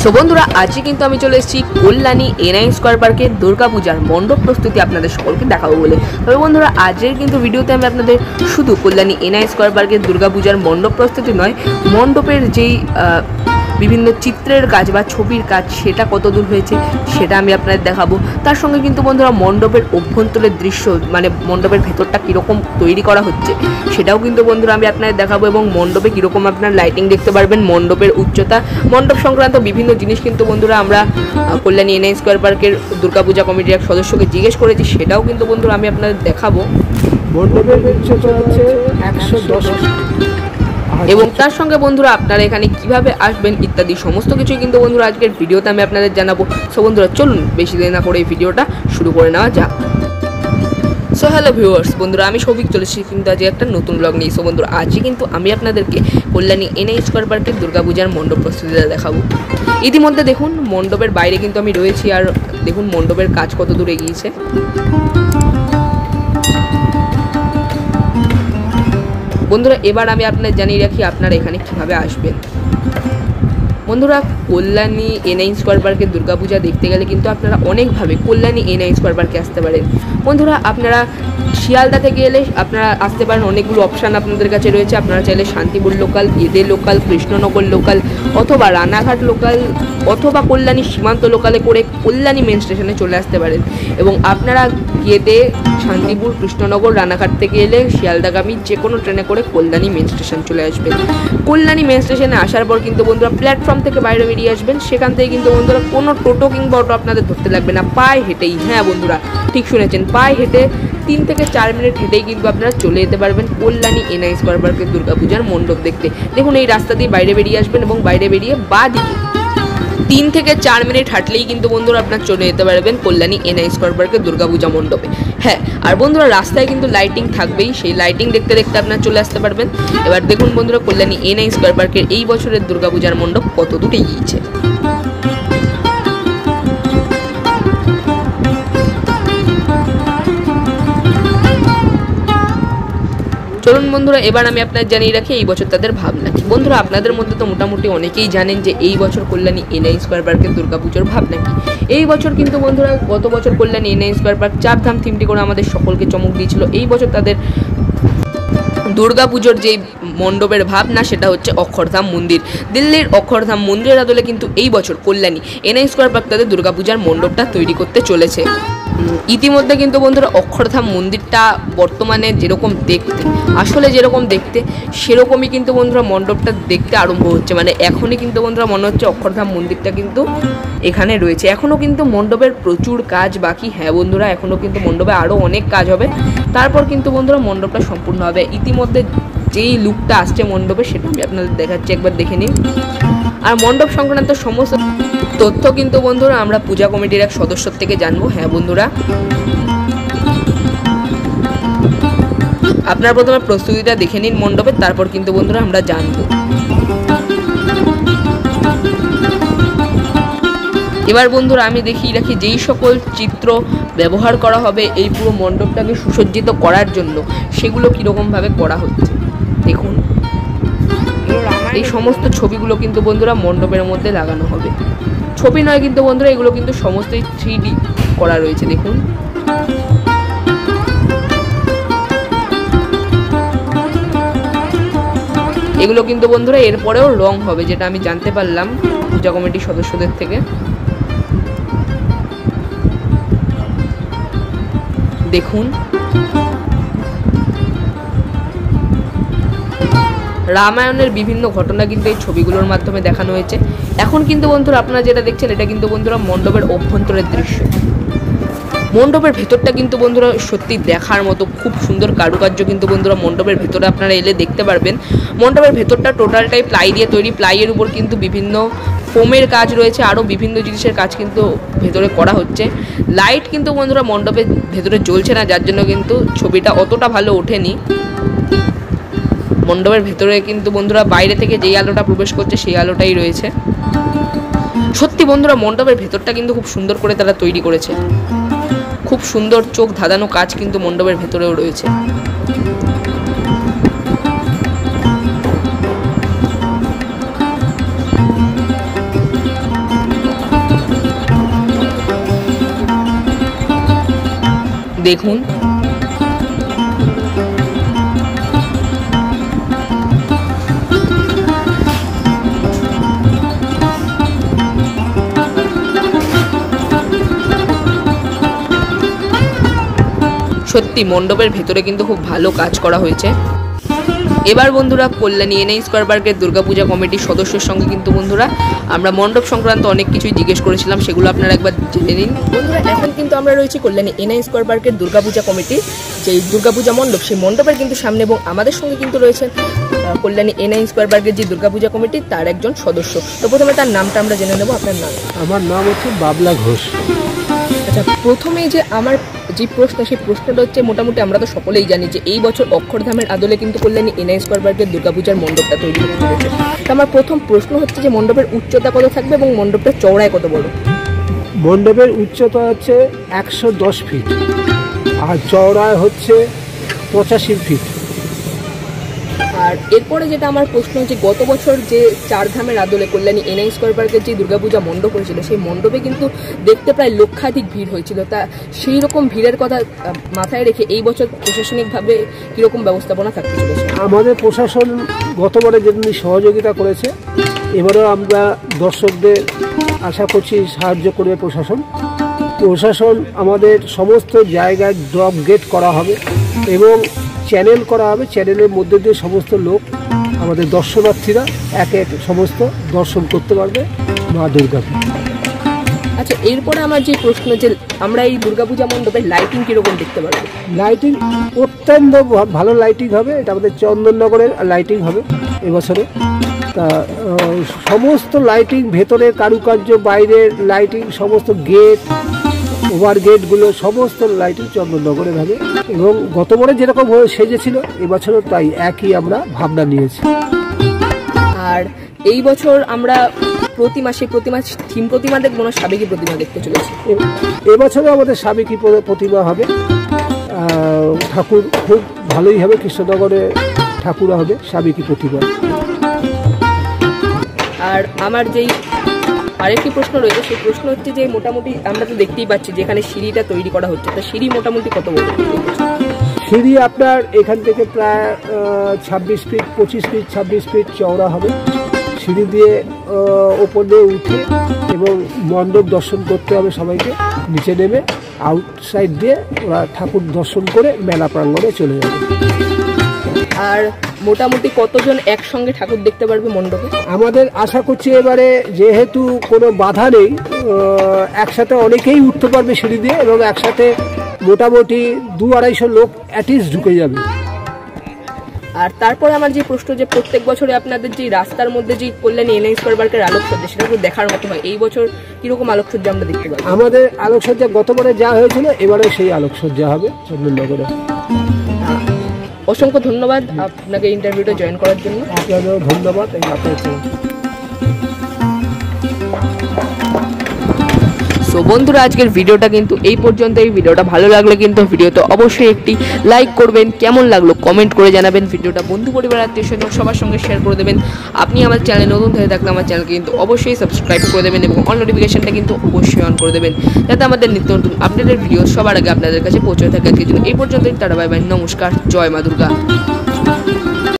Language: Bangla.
সো বন্ধুরা আজকে কিন্তু আমি চলে এসেছি কল্যাণী এনআই স্কয়ার পার্কে দুর্গাপূজার মণ্ডপ প্রস্তুতি আপনাদের সকলকে দেখাবো বলে। তবে বন্ধুরা আজকের কিন্তু ভিডিওতে আমি আপনাদের শুধু কল্যাণী এনআই স্কয়ার পার্কের দুর্গাপূজার মণ্ডপ প্রস্তুতি নয়, মণ্ডপের যেই বিভিন্ন চিত্রের কাজ বা ছবির কাজ সেটা কত দূর হয়েছে সেটা আমি আপনাদের দেখাবো। তার সঙ্গে কিন্তু বন্ধুরা মণ্ডপের অভ্যন্তরের দৃশ্য মানে মণ্ডপের ভেতরটা কীরকম তৈরি করা হচ্ছে সেটাও কিন্তু বন্ধুরা আমি আপনাদের দেখাবো, এবং মণ্ডপে কীরকম আপনার লাইটিং দেখতে পারবেন, মণ্ডপের উচ্চতা, মণ্ডপ সংক্রান্ত বিভিন্ন জিনিস কিন্তু বন্ধুরা আমরা কল্যাণী এনআই স্কয়ার পার্কের দুর্গাপূজা কমিটির এক সদস্যকে জিজ্ঞেস করেছি, সেটাও কিন্তু বন্ধুরা আমি আপনাদের দেখাবো। মণ্ডপের উচ্চতা হচ্ছে 110 এবং তার সঙ্গে বন্ধুরা আপনারা এখানে কিভাবে আসবেন ইত্যাদি সমস্ত কিছুই কিন্তু বন্ধুরা আজকের ভিডিওতে আমি আপনাদের জানাবো। সো বন্ধুরা চলুন বেশি দেরি না করে এই ভিডিওটা শুরু করে নেওয়া যাক। সো হ্যালো ভিউয়ার্স, বন্ধুরা আমি সৌভিক চলেছি কিন্তু আজকে একটা নতুন ব্লগ নিয়ে। সো বন্ধুরা আজকে কিন্তু আমি আপনাদেরকে কল্যাণী এনআই স্কয়ার পার্কের দুর্গাপূজার মণ্ডপ প্রস্তুতিটা দেখাবো। ইতিমধ্যে দেখুন মণ্ডপের বাইরে কিন্তু আমি রয়েছি, আর দেখুন মণ্ডপের কাজ কত দূর এগিয়েছে। বন্ধুরা এবার আমি আপনাদের জানিয়ে রাখি আপনারা এখানে কিভাবে আসবেন। বন্ধুরা কল্যাণী এনআই স্কয়ার পার্কের দুর্গাপূজা দেখতে গেলে কিন্তু আপনারা অনেকভাবে কল্যাণী এনআই স্কয়ার পার্কে আসতে পারেন। বন্ধুরা আপনারা শিয়ালদা থেকে এলে আপনারা আসতে পারেন, অনেকগুলো অপশান আপনাদের কাছে রয়েছে। আপনারা চাইলে শান্তিপুর লোকাল, এদে লোকাল, কৃষ্ণনগর লোকাল অথবা রানাঘাট লোকাল অথবা কল্যাণী সীমান্ত লোকালে করে কল্যাণী মেন স্টেশনে চলে আসতে পারেন। এবং আপনারা গেদে, শান্তিপুর, কৃষ্ণনগর, রানাঘাট থেকে এলে শিয়ালদাগামী যে কোনো ট্রেনে করে কল্যাণী মেন স্টেশন চলে আসবেন। কল্যাণী মেন স্টেশনে আসার পর কিন্তু বন্ধুরা প্ল্যাটফর্ম থেকে বাইরে বেরিয়ে আসবেন। সেখান থেকে কিন্তু বন্ধুরা কোনো টোটো কিংবা অটো আপনাদের ধরতে লাগবে না, পায়ে হেঁটেই, হ্যাঁ বন্ধুরা ঠিক শুনেছেন, পায়ে হেঁটে 3 থেকে 4 মিনিট হেঁটেই কিন্তু আপনারা চলে যেতে পারবেন কল্যাণী এনআই স্কয়ার পার্কের দুর্গাপূজার মণ্ডপ দেখতে। দেখুন এই রাস্তা দিয়ে বাইরে বেরিয়ে আসবেন এবং বাইরে বেরিয়ে বাঁ দিকে 3 থেকে 4 মিনিট হাঁটলেই কিন্তু বন্ধুরা আপনার চলে যেতে পারবেন কল্যাণী এনআই স্কয়ার পার্কের দুর্গাপূজা মণ্ডপে। হ্যাঁ, আর বন্ধুরা রাস্তায় কিন্তু লাইটিং থাকবেই, সেই লাইটিং দেখতে দেখতে আপনার চলে আসতে পারবেন। এবার দেখুন বন্ধুরা কল্যাণী এনআই স্কয়ার পার্কের এই বছরের দুর্গাপূজার মণ্ডপ কত দূর এগিয়েছে। চলুন বন্ধুরা এবার আমি আপনাদের জানিয়ে রাখি এই বছর তাদের ভাবনা কি। বন্ধুরা আপনাদের মধ্যে তো মোটামুটি অনেকেই জানেন যে এই বছর কল্যাণী এনআই স্কয়ার পার্কের দুর্গাপুজোর ভাবনা কি। এই বছর কিন্তু বন্ধুরা গত বছর কল্যাণী এনআই স্কয়ার পার্ক 4 ধাম থিমটি করে আমাদের সকলকে চমক দিয়েছিল। এই বছর তাদের দুর্গাপুজোর যে মণ্ডপের ভাবনা সেটা হচ্ছে অক্ষরধাম মন্দির। দিল্লির অক্ষরধাম মন্দিরের আদলে কিন্তু এই বছর কল্যাণী এনআই স্কয়ার পার্ক তাদের দুর্গাপূজার মণ্ডপটা তৈরি করতে চলেছে। ইতিমধ্যে কিন্তু বন্ধুরা অক্ষরধাম মন্দিরটা বর্তমানে যেরকম দেখতে, আসলে যেরকম দেখতে সেরকমই কিন্তু বন্ধুরা মণ্ডপটা দেখতে আরম্ভ হচ্ছে। মানে এখনই কিন্তু বন্ধুরা মনে হচ্ছে অক্ষরধাম মন্দিরটা কিন্তু এখানে রয়েছে। এখনও কিন্তু মণ্ডপের প্রচুর কাজ বাকি। হ্যাঁ বন্ধুরা এখনও কিন্তু মণ্ডপে আরও অনেক কাজ হবে, তারপর কিন্তু বন্ধুরা মণ্ডপটা সম্পূর্ণ হবে। ইতিমধ্যে যেই লুকটা আসছে মণ্ডপে সেটা আমি আপনাদের দেখাচ্ছি, একবার দেখে নিন। আর মণ্ডপ সংক্রান্ত সমস্ত তথ্য কিন্তু বন্ধুরা আমরা পূজা কমিটির এক সদস্য থেকে জানবো। হ্যাঁ বন্ধুরা আপনারা প্রথমে প্রস্তুতিটা দেখে নিন মণ্ডপের, তারপর কিন্তু বন্ধুরা আমরা জানবো। এবার বন্ধুরা আমি দেখিয়ে রাখি যেই সকল চিত্র ব্যবহার করা হবে এই পুরো মণ্ডপটাকে সুসজ্জিত করার জন্য সেগুলো কীরকমভাবে করা হচ্ছে। দেখুন এই সমস্ত ছবিগুলো কিন্তু বন্ধুরা মণ্ডপের মধ্যে লাগানো হবে। ছবি নয় কিন্তু বন্ধুরা, এগুলো কিন্তু সমস্তই 3D করা রয়েছে। দেখুন এগুলো কিন্তু বন্ধুরা এরপরেও রং হবে, যেটা আমি জানতে পারলাম পূজা কমিটির সদস্যদের থেকে। দেখুন রামায়ণের বিভিন্ন ঘটনা কিন্তু এই ছবিগুলোর মাধ্যমে দেখানো হয়েছে। এখন কিন্তু বন্ধুরা আপনারা যেটা দেখছেন এটা কিন্তু বন্ধুরা মণ্ডপের অভ্যন্তরের দৃশ্য। মণ্ডপের ভেতরটা কিন্তু বন্ধুরা সত্যি দেখার মতো, খুব সুন্দর কারুকার্য কিন্তু বন্ধুরা মণ্ডপের ভেতরে আপনারা এলে দেখতে পারবেন। মণ্ডপের ভেতরটা টোটালটাই প্লাই দিয়ে তৈরি, প্লাইয়ের উপর কিন্তু বিভিন্ন ফোমের কাজ রয়েছে, আরও বিভিন্ন জিনিসের কাজ কিন্তু ভেতরে করা হচ্ছে। লাইট কিন্তু বন্ধুরা মণ্ডপের ভেতরে জ্বলছে না, যার জন্য কিন্তু ছবিটা অতটা ভালো ওঠেনি। মণ্ডপের ভেতরে কিন্তু বন্ধুরা বাইরে থেকে যেই আলোটা প্রবেশ করছে সেই আলোটাই রয়েছে। সত্যি বন্ধুরা মণ্ডপের ভেতরটা কিন্তু খুব সুন্দর করে তারা তৈরি করেছে। খুব সুন্দর চোখ ধাঁধানো কাজ কিন্তু মণ্ডপের ভেতরেও রয়েছে। দেখুন। সত্যি মণ্ডপের ভেতরে কিন্তু খুব ভালো কাজ করা হয়েছে। এবার বন্ধুরা কল্যাণী এনআই স্কয়ার পার্কের দুর্গাপূজা কমিটির সদস্যের সঙ্গে কিন্তু বন্ধুরা আমরা মণ্ডপ সংক্রান্ত অনেক কিছুই জিজ্ঞেস করেছিলাম, সেগুলো আপনারা একবার জেনে নিন। বন্ধুরা এখন কিন্তু আমরা রয়েছি কল্যাণী এনআই স্কয়ার পার্কের দুর্গাপূজা কমিটির যে দুর্গাপূজা মণ্ডপ, সেই মণ্ডপের কিন্তু সামনে, এবং আমাদের সঙ্গে কিন্তু রয়েছেন কল্যাণী এনআই স্কয়ার পার্কের যে দুর্গাপূজা কমিটি তার একজন সদস্য। তো প্রথমে তার নামটা আমরা জেনে নেব। আপনার নাম? আমার নাম হচ্ছে বাবলা ঘোষ। আচ্ছা, প্রথমে যে আমার যে প্রশ্ন, সেই প্রশ্নটা হচ্ছে মোটামুটি আমরা তো সকলেই জানি যে এই বছর অক্ষরধামের আদলে কিন্তু কল্যাণী এনআই স্কয়ার পার্কের দুর্গাপূজার মণ্ডপটা তৈরি হতে চলেছে। তো আমার প্রথম প্রশ্ন হচ্ছে যে মণ্ডপের উচ্চতা কত থাকবে এবং মণ্ডপটার চওড়ায় কত বড়? মণ্ডপের উচ্চতা হচ্ছে 110 ফিট আর চওড়ায় হচ্ছে 85 ফিট। আর এরপরে যেটা আমার প্রশ্ন হচ্ছে, গত বছর যে চারধামের আদলে কল্যাণী এনআই স্কয়ার পার্কের যে দুর্গাপূজা মণ্ডপ হয়েছিল, সেই মণ্ডপে কিন্তু দেখতে প্রায় লক্ষাধিক ভিড় হয়েছিল। তা সেই রকম ভিড়ের কথা মাথায় রেখে এই বছর প্রশাসনিকভাবে কীরকম ব্যবস্থাপনা থাকতে চলেছে? আমাদের প্রশাসন গতবারে যেমনি সহযোগিতা করেছে, এবারেও আমরা দর্শকদের আশা করছি সাহায্য করবে প্রশাসন। আমাদের সমস্ত জায়গায় ড্রপ গেট করা হবে এবং চ্যানেল করা হবে। চ্যানেলের মধ্যে দিয়ে সমস্ত লোক, আমাদের দর্শনার্থীরা এক এক সমস্ত দর্শন করতে পারবে মা দুর্গাকে। আচ্ছা, এরপরে আমার যে প্রশ্ন, যে আমরা এই দুর্গাপূজা মণ্ডপের লাইটিং কীরকম দেখতে পারবো? লাইটিং অত্যন্ত ভালো লাইটিং হবে। এটা আমাদের চন্দননগরের লাইটিং হবে এবছরে। তা সমস্ত লাইটিং, ভেতরের কারুকার্য, বাইরের লাইটিং, সমস্ত গেট, ওভার গেটগুলো সমস্ত লাইটিং চন্দননগরের হবে। এবং গতবারে যেরকম সেজেছিল এবছরও তাই একই আমরা ভাবনা নিয়েছি। আর এই বছর আমরা প্রতি মাসে থিম প্রতিমা দেখবো না সাবেকি প্রতিমা দেখতে চলেছি? এবছরও আমাদের সাবেকি প্রতিমা হবে। ঠাকুর খুব ভালোই হবে, কৃষ্ণনগরে ঠাকুর হবে সাবেকি প্রতিমা। আর আমার যেই আরেকটি প্রশ্ন রয়েছে, সেই প্রশ্ন হচ্ছে যে মোটামুটি আমরা তো দেখতেই পাচ্ছি যে এখানে সিঁড়িটা তৈরি করা হচ্ছে, তা সিঁড়ি মোটামুটি কত বড়? সিঁড়ি আপনার এখান থেকে প্রায় 26 ফিট, 25 ফিট, 26 ফিট চওড়া হবে। সিঁড়ি দিয়ে ওপর দিয়ে উঠে এবং মণ্ডপ দর্শন করতে হবে সবাইকে। নিচে নেমে আউটসাইড দিয়ে ওরা ঠাকুর দর্শন করে মেলা প্রাঙ্গণে চলে যাবে। আর মোটামুটি কতজন একসঙ্গে ঠাকুর দেখতে পারবে মণ্ডপে? আমাদের আশা করছি এবারে যেহেতু কোনো বাধা নেই, একসাথে অনেকেই উঠতে পারবে সিঁড়ি দিয়ে এবং একসাথে মোটামুটি 200-250 লোক অ্যাটলিস্ট ঢুকে যাবে। আর তারপরে আমার যে প্রশ্ন, যে প্রত্যেক বছরে আপনাদের যে রাস্তার মধ্যে যে কল্যাণী এনআই স্কয়ার পার্কের আলোকসজ্জা, সেটা তো দেখার মতো হয়। এই বছর কিরকম আলোকসজ্জা আমরা দেখতে পাবো? আমাদের আলোকসজ্জা গতবারে যা হয়েছিল এবারে সেই আলোকসজ্জা হবে চন্দননগরে। অসংখ্য ধন্যবাদ আপনাকে ইন্টারভিউটা জয়েন করার জন্য। আপনাদেরও ধন্যবাদ। সো বন্ধুরা, আজকের ভিডিওটা কিন্তু এই পর্যন্ত। এই ভিডিওটা ভালো লাগলে কিন্তু ভিডিওতে অবশ্যই একটি লাইক করবেন, কেমন লাগলো কমেন্ট করে জানাবেন, ভিডিওটা বন্ধু পরিবার আত্মীয়স্বজন সবার সঙ্গে শেয়ার করে দেবেন। আপনি আমার চ্যানেলে নতুন হয়ে থাকলে আমার চ্যানেলকে কিন্তু অবশ্যই সাবস্ক্রাইব করে দেবেন এবং অল নোটিফিকেশনটা কিন্তু অবশ্যই অন করে দেবেন, যাতে আমাদের নিত্য নতুন আপডেটের ভিডিও সবার আগে আপনাদের কাছে পৌঁছে থাকে। আজকের জন্য এই পর্যন্তই। টাটা, বাই বাই, নমস্কার, জয় মা দুর্গা।